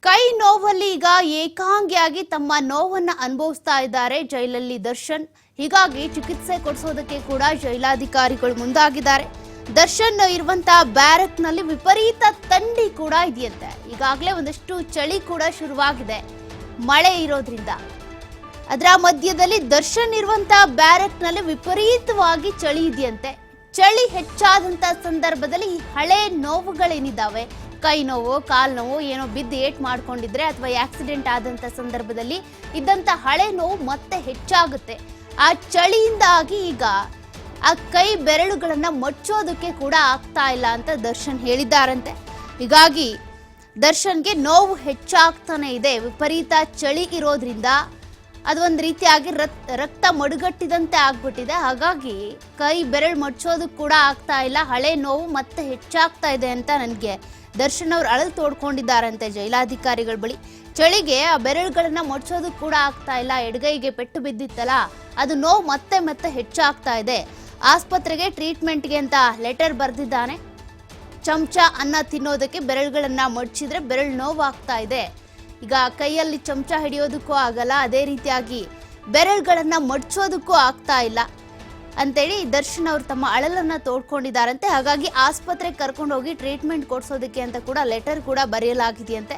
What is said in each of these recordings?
ಕೈ ನೋವಲ್ಲಿ ಈಗ ಏಕಾಂಗಿಯಾಗಿ ತಮ್ಮ ನೋವನ್ನ ಅನುಭವಿಸ್ತಾ ಇದ್ದಾರೆ ಜೈಲಲ್ಲಿ ದರ್ಶನ್. ಹೀಗಾಗಿ ಚಿಕಿತ್ಸೆ ಕೊಡಿಸೋದಕ್ಕೆ ಕೂಡ ಜೈಲಾಧಿಕಾರಿಗಳು ಮುಂದಾಗಿದ್ದಾರೆ. ದರ್ಶನ್ ಇರುವಂತಹ ಬ್ಯಾರಕ್ ನಲ್ಲಿ ವಿಪರೀತ ಥಂಡಿ ಕೂಡ ಇದೆಯಂತೆ. ಈಗಾಗಲೇ ಒಂದಷ್ಟು ಚಳಿ ಕೂಡ ಶುರುವಾಗಿದೆ ಮಳೆ ಇರೋದ್ರಿಂದ. ಅದರ ಮಧ್ಯದಲ್ಲಿ ದರ್ಶನ್ ಇರುವಂತಹ ಬ್ಯಾರಕ್ ನಲ್ಲಿ ವಿಪರೀತವಾಗಿ ಚಳಿ ಇದೆಯಂತೆ. ಚಳಿ ಹೆಚ್ಚಾದಂತ ಸಂದರ್ಭದಲ್ಲಿ ಹಳೆ ನೋವುಗಳೇನಿದ್ದಾವೆ, ಕೈ ನೋವು, ಕಾಲು ನೋವು, ಏನೋ ಬಿದ್ದು ಏಟ್ ಮಾಡ್ಕೊಂಡಿದ್ರೆ ಅಥವಾ ಆಕ್ಸಿಡೆಂಟ್ ಆದಂತ ಸಂದರ್ಭದಲ್ಲಿ ಇದ್ದಂತ ಹಳೆ ನೋವು ಮತ್ತೆ ಹೆಚ್ಚಾಗುತ್ತೆ. ಆ ಚಳಿಯಿಂದಾಗಿ ಈಗ ಆ ಕೈ ಬೆರಳುಗಳನ್ನ ಮಚ್ಚೋದಕ್ಕೆ ಕೂಡ ಆಗ್ತಾ ಇಲ್ಲ ಅಂತ ದರ್ಶನ್ ಹೇಳಿದ್ದಾರಂತೆ. ಹೀಗಾಗಿ ದರ್ಶನ್ಗೆ ನೋವು ಹೆಚ್ಚಾಗ್ತಾನೆ ಇದೆ. ವಿಪರೀತ ಚಳಿ ಇರೋದ್ರಿಂದ ಅದೊಂದು ರೀತಿಯಾಗಿ ರಕ್ತ ಮಡುಗಟ್ಟಿದಂತೆ ಆಗ್ಬಿಟ್ಟಿದೆ. ಹಾಗಾಗಿ ಕೈ ಬೆರಳು ಮಡ್ಚೋದಕ್ಕೆ ಕೂಡ ಆಗ್ತಾ ಇಲ್ಲ. ಹಳೆ ನೋವು ಮತ್ತೆ ಹೆಚ್ಚಾಗ್ತಾ ಇದೆ ಅಂತ ನನಗೆ ದರ್ಶನ್ ಅವರು ಅಳಲು ತೋಡ್ಕೊಂಡಿದ್ದಾರಂತೆ ಜೈಲಾಧಿಕಾರಿಗಳ ಬಳಿ. ಚಳಿಗೆ ಆ ಬೆರಳುಗಳನ್ನ ಮಡ್ಚೋದಕ್ಕೆ ಕೂಡ ಆಗ್ತಾ ಇಲ್ಲ. ಎಡಗೈಗೆ ಪೆಟ್ಟು ಬಿದ್ದಿತ್ತಲ್ಲ, ಅದು ನೋವು ಮತ್ತೆ ಮತ್ತೆ ಹೆಚ್ಚಾಗ್ತಾ ಇದೆ. ಆಸ್ಪತ್ರೆಗೆ ಟ್ರೀಟ್ಮೆಂಟ್ಗೆ ಅಂತ ಲೆಟರ್ ಬರೆದಿದ್ದಾನೆ. ಚಮಚ ಅನ್ನ ತಿನ್ನೋದಕ್ಕೆ ಬೆರಳುಗಳನ್ನ ಮಡ್ಚಿದ್ರೆ ಬೆರಳು ನೋವು ಆಗ್ತಾ ಇದೆ. ಈಗ ಕೈಯಲ್ಲಿ ಚಮಚ ಹಿಡಿಯೋದಕ್ಕೂ ಆಗಲ್ಲ, ಅದೇ ರೀತಿಯಾಗಿ ಬೆರಳುಗಳನ್ನ ಮಡ್ಚೋದಕ್ಕೂ ಆಗ್ತಾ ಇಲ್ಲ ಅಂತೇಳಿ ದರ್ಶನ್ ಅವರು ತಮ್ಮ ಅಳಲನ್ನ ತೋಡ್ಕೊಂಡಿದ್ದಾರಂತೆ. ಹಾಗಾಗಿ ಆಸ್ಪತ್ರೆಗೆ ಕರ್ಕೊಂಡು ಹೋಗಿ ಟ್ರೀಟ್ಮೆಂಟ್ ಕೊಡ್ಸೋದಕ್ಕೆ ಅಂತ ಕೂಡ ಲೆಟರ್ ಕೂಡ ಬರೆಯಲಾಗಿದೆಯಂತೆ.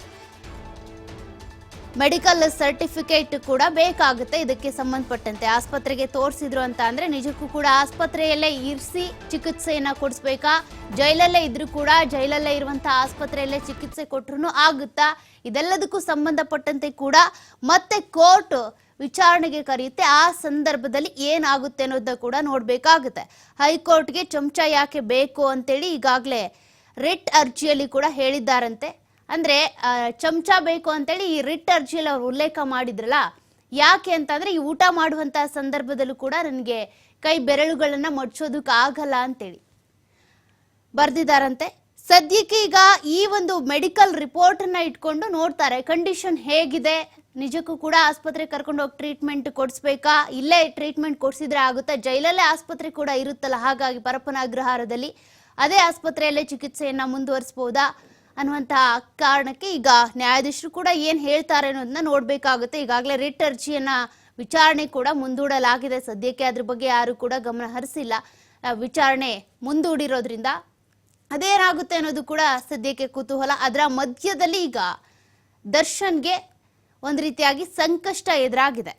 ಮೆಡಿಕಲ್ ಸರ್ಟಿಫಿಕೇಟ್ ಕೂಡ ಬೇಕಾಗುತ್ತೆ ಇದಕ್ಕೆ ಸಂಬಂಧಪಟ್ಟಂತೆ. ಆಸ್ಪತ್ರೆಗೆ ತೋರಿಸಿದ್ರು ಅಂತ ಅಂದ್ರೆ ನಿಜಕ್ಕೂ ಕೂಡ ಆಸ್ಪತ್ರೆಯಲ್ಲೇ ಇರಿಸಿ ಚಿಕಿತ್ಸೆಯನ್ನ ಕೊಡಿಸ್ಬೇಕಾ, ಜೈಲಲ್ಲೇ ಇದ್ರೂ ಕೂಡ ಜೈಲಲ್ಲೇ ಇರುವಂತಹ ಆಸ್ಪತ್ರೆಯಲ್ಲೇ ಚಿಕಿತ್ಸೆ ಕೊಟ್ರು ಆಗುತ್ತಾ, ಇದೆಲ್ಲದಕ್ಕೂ ಸಂಬಂಧಪಟ್ಟಂತೆ ಕೂಡ ಮತ್ತೆ ಕೋರ್ಟ್ ವಿಚಾರಣೆಗೆ ಕರೆಯುತ್ತೆ. ಆ ಸಂದರ್ಭದಲ್ಲಿ ಏನಾಗುತ್ತೆ ಅನ್ನೋದನ್ನ ಕೂಡ ನೋಡ್ಬೇಕಾಗುತ್ತೆ. ಹೈಕೋರ್ಟ್ಗೆ ಚಮಚ ಯಾಕೆ ಬೇಕು ಅಂತೇಳಿ ಈಗಾಗಲೇ ರಿಟ್ ಅರ್ಜಿಯಲ್ಲಿ ಕೂಡ ಹೇಳಿದ್ದಾರಂತೆ. ಅಂದ್ರೆ ಚಮಚ ಬೇಕು ಅಂತೇಳಿ ಈ ರಿಟ್ ಅರ್ಜಿಯಲ್ಲಿ ಅವ್ರು ಉಲ್ಲೇಖ ಮಾಡಿದ್ರಲ್ಲ, ಯಾಕೆ ಅಂತಂದ್ರೆ ಈ ಊಟ ಮಾಡುವಂತಹ ಸಂದರ್ಭದಲ್ಲೂ ಕೂಡ ನನಗೆ ಕೈ ಬೆರಳುಗಳನ್ನ ಮಡ್ಚೋದಕ್ಕೆ ಆಗಲ್ಲ ಅಂತೇಳಿ ಬರ್ದಿದ್ದಾರಂತೆ. ಸದ್ಯಕ್ಕೆ ಈಗ ಈ ಒಂದು ಮೆಡಿಕಲ್ ರಿಪೋರ್ಟ್ ಅನ್ನ ಇಟ್ಕೊಂಡು ನೋಡ್ತಾರೆ ಕಂಡೀಷನ್ ಹೇಗಿದೆ, ನಿಜಕ್ಕೂ ಕೂಡ ಆಸ್ಪತ್ರೆಗೆ ಕರ್ಕೊಂಡು ಹೋಗಿ ಟ್ರೀಟ್ಮೆಂಟ್ ಕೊಡಿಸ್ಬೇಕಾ, ಇಲ್ಲೇ ಟ್ರೀಟ್ಮೆಂಟ್ ಕೊಡಿಸಿದ್ರೆ ಆಗುತ್ತಾ, ಜೈಲಲ್ಲೇ ಆಸ್ಪತ್ರೆ ಕೂಡ ಇರುತ್ತಲ್ಲ, ಹಾಗಾಗಿ ಪರಪ್ಪನ ಅಗ್ರಹಾರದಲ್ಲಿ ಅದೇ ಆಸ್ಪತ್ರೆಯಲ್ಲೇ ಚಿಕಿತ್ಸೆಯನ್ನ ಮುಂದುವರಿಸಬಹುದಾ ಅನ್ನುವಂತಹ ಕಾರಣಕ್ಕೆ ಈಗ ನ್ಯಾಯಾಧೀಶರು ಕೂಡ ಏನ್ ಹೇಳ್ತಾರೆ ಅನ್ನೋದನ್ನ ನೋಡ್ಬೇಕಾಗುತ್ತೆ. ಈಗಾಗಲೇ ರಿಟ್ ಅರ್ಜಿಯನ್ನ ವಿಚಾರಣೆ ಕೂಡ ಮುಂದೂಡಲಾಗಿದೆ. ಸದ್ಯಕ್ಕೆ ಅದ್ರ ಬಗ್ಗೆ ಯಾರು ಕೂಡ ಗಮನ ಹರಿಸಿಲ್ಲ. ವಿಚಾರಣೆ ಮುಂದೂಡಿರೋದ್ರಿಂದ ಅದೇನಾಗುತ್ತೆ ಅನ್ನೋದು ಕೂಡ ಸದ್ಯಕ್ಕೆ ಕುತೂಹಲ. ಅದರ ಮಧ್ಯದಲ್ಲಿ ಈಗ ದರ್ಶನ್ಗೆ ಒಂದು ರೀತಿಯಾಗಿ ಸಂಕಷ್ಟ ಎದುರಾಗಿದೆ.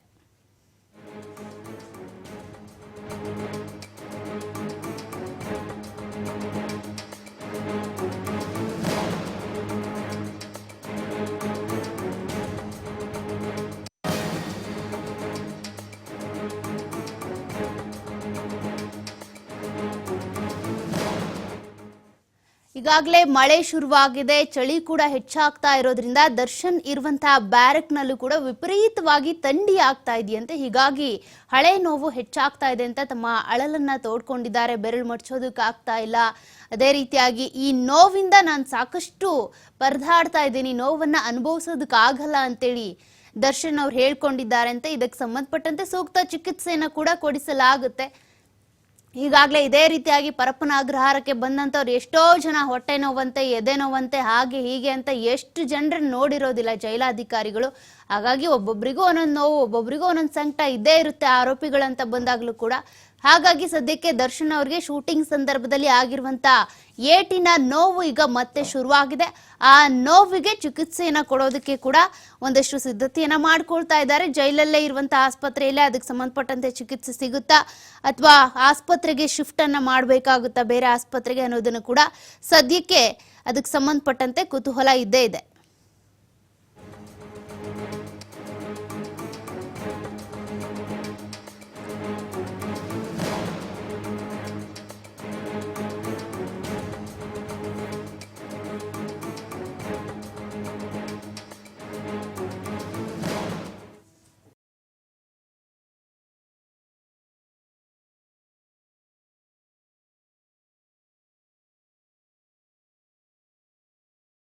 ಈಗಾಗಲೇ ಮಳೆ ಶುರುವಾಗಿದೆ, ಚಳಿ ಕೂಡ ಹೆಚ್ಚಾಗ್ತಾ ಇರೋದ್ರಿಂದ ದರ್ಶನ್ ಇರುವಂತಹ ಬ್ಯಾರಕ್ ನಲ್ಲೂ ಕೂಡ ವಿಪರೀತವಾಗಿ ಥಂಡಿ ಆಗ್ತಾ ಇದೆಯಂತೆ. ಹೀಗಾಗಿ ಹಳೆ ನೋವು ಹೆಚ್ಚಾಗ್ತಾ ಇದೆ ಅಂತ ತಮ್ಮ ಅಳಲನ್ನ ತೋಡ್ಕೊಂಡಿದ್ದಾರೆ. ಬೆರಳು ಮಡ್ಚೋದಕ್ಕೆ ಆಗ್ತಾ ಇಲ್ಲ. ಅದೇ ರೀತಿಯಾಗಿ ಈ ನೋವಿಂದ ನಾನು ಸಾಕಷ್ಟು ಪರದಾಡ್ತಾ ಇದ್ದೀನಿ, ನೋವನ್ನ ಅನುಭವಿಸೋದಕ್ಕೆ ಆಗಲ್ಲ ಅಂತೇಳಿ ದರ್ಶನ್ ಅವ್ರು ಹೇಳ್ಕೊಂಡಿದ್ದಾರೆ ಅಂತ. ಇದಕ್ಕೆ ಸಂಬಂಧಪಟ್ಟಂತೆ ಸೂಕ್ತ ಚಿಕಿತ್ಸೆಯನ್ನ ಕೂಡ ಕೊಡಿಸಲಾಗುತ್ತೆ. ಈಗಾಗಲೇ ಇದೇ ರೀತಿಯಾಗಿ ಪರಪ್ಪನ ಅಗ್ರಹಾರಕ್ಕೆ ಬಂದಂಥವ್ರು ಎಷ್ಟೋ ಜನ ಹೊಟ್ಟೆ ನೋವಂತೆ, ಎದೆ ನೋವಂತೆ, ಹಾಗೆ ಹೀಗೆ ಅಂತ ಎಷ್ಟು ಜನರನ್ನು ನೋಡಿರೋದಿಲ್ಲ ಜೈಲಾಧಿಕಾರಿಗಳು. ಹಾಗಾಗಿ ಒಬ್ಬೊಬ್ರಿಗೂ ಒಂದೊಂದು ನೋವು, ಒಬ್ಬೊಬ್ರಿಗೂ ಒಂದೊಂದು ಸಂಕಟ ಇದ್ದೇ ಇರುತ್ತೆ ಆರೋಪಿಗಳಂತ ಬಂದಾಗಲೂ ಕೂಡ. ಹಾಗಾಗಿ ಸದ್ಯಕ್ಕೆ ದರ್ಶನ್ ಅವ್ರಿಗೆ ಶೂಟಿಂಗ್ ಸಂದರ್ಭದಲ್ಲಿ ಆಗಿರುವಂತ ಏಟಿನ ನೋವು ಈಗ ಮತ್ತೆ ಶುರುವಾಗಿದೆ. ಆ ನೋವಿಗೆ ಚಿಕಿತ್ಸೆಯನ್ನ ಕೊಡೋದಕ್ಕೆ ಕೂಡ ಒಂದಷ್ಟು ಸಿದ್ಧತೆಯನ್ನ ಮಾಡ್ಕೊಳ್ತಾ ಇದ್ದಾರೆ. ಜೈಲಲ್ಲೇ ಇರುವಂತಹ ಆಸ್ಪತ್ರೆಯಲ್ಲೇ ಅದಕ್ಕೆ ಸಂಬಂಧಪಟ್ಟಂತೆ ಚಿಕಿತ್ಸೆ ಸಿಗುತ್ತಾ ಅಥವಾ ಆಸ್ಪತ್ರೆಗೆ ಶಿಫ್ಟ್ ಅನ್ನ ಮಾಡಬೇಕಾಗುತ್ತಾ ಬೇರೆ ಆಸ್ಪತ್ರೆಗೆ ಅನ್ನೋದನ್ನು ಕೂಡ ಸದ್ಯಕ್ಕೆ ಅದಕ್ಕೆ ಸಂಬಂಧಪಟ್ಟಂತೆ ಕುತೂಹಲ ಇದ್ದೇ ಇದೆ.